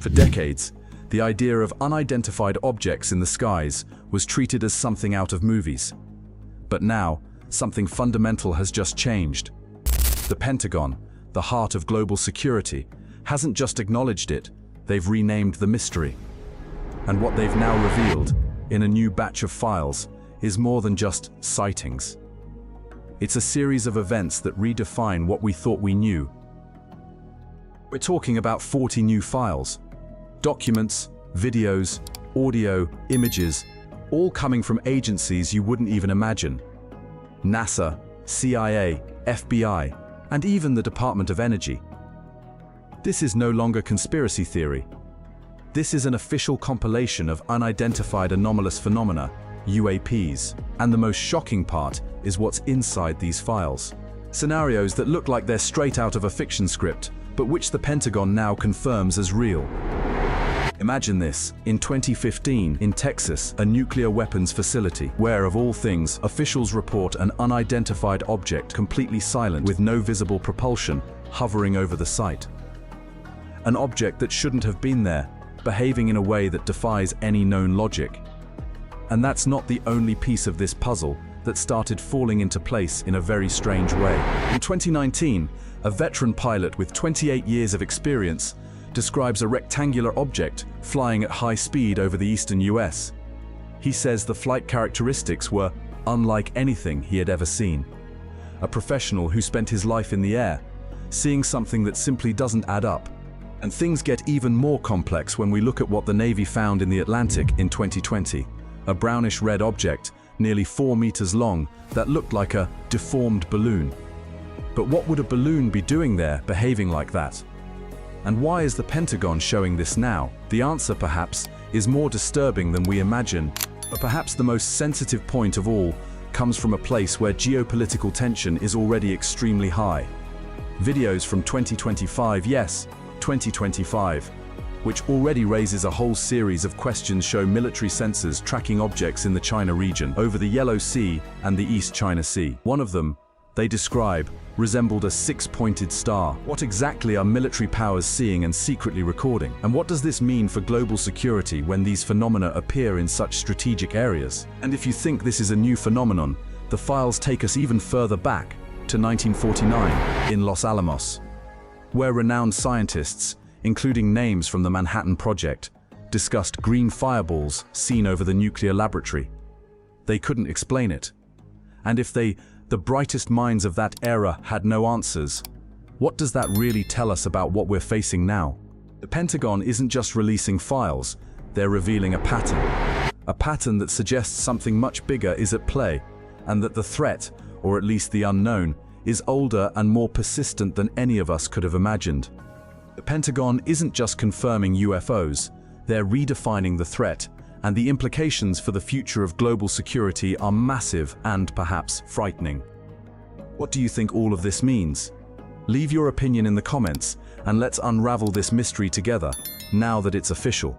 For decades, the idea of unidentified objects in the skies was treated as something out of movies. But now, something fundamental has just changed. The Pentagon, the heart of global security, hasn't just acknowledged it, they've renamed the mystery. And what they've now revealed, in a new batch of files, is more than just sightings. It's a series of events that redefine what we thought we knew. We're talking about 40 new files. Documents, videos, audio, images, all coming from agencies you wouldn't even imagine. NASA, CIA, FBI, and even the Department of Energy. This is no longer conspiracy theory. This is an official compilation of unidentified anomalous phenomena, UAPs. And the most shocking part is what's inside these files. Scenarios that look like they're straight out of a fiction script, but which the Pentagon now confirms as real. Imagine this, in 2015, in Texas, a nuclear weapons facility, where, of all things, officials report an unidentified object completely silent with no visible propulsion, hovering over the site. An object that shouldn't have been there, behaving in a way that defies any known logic. And that's not the only piece of this puzzle that started falling into place in a very strange way. In 2019, a veteran pilot with 28 years of experience describes a rectangular object flying at high speed over the eastern US. He says the flight characteristics were unlike anything he had ever seen. A professional who spent his life in the air, seeing something that simply doesn't add up. And things get even more complex when we look at what the Navy found in the Atlantic in 2020. A brownish-red object, nearly 4 meters long, that looked like a deformed balloon. But what would a balloon be doing there, behaving like that? And why is the Pentagon showing this now? The answer, perhaps, is more disturbing than we imagine. But perhaps the most sensitive point of all comes from a place where geopolitical tension is already extremely high. Videos from 2025, yes, 2025, which already raises a whole series of questions, show military sensors tracking objects in the China region, over the Yellow Sea and the East China Sea. One of them, they describe, resembled a six-pointed star. What exactly are military powers seeing and secretly recording? And what does this mean for global security when these phenomena appear in such strategic areas? And if you think this is a new phenomenon, the files take us even further back to 1949 in Los Alamos, where renowned scientists, including names from the Manhattan Project, discussed green fireballs seen over the nuclear laboratory. They couldn't explain it. And if the brightest minds of that era had no answers, what does that really tell us about what we're facing now? The Pentagon isn't just releasing files, they're revealing a pattern that suggests something much bigger is at play, and that the threat, or at least the unknown, is older and more persistent than any of us could have imagined. The Pentagon isn't just confirming UFOs, they're redefining the threat, and the implications for the future of global security are massive and perhaps frightening. What do you think all of this means? Leave your opinion in the comments, and let's unravel this mystery together, now that it's official.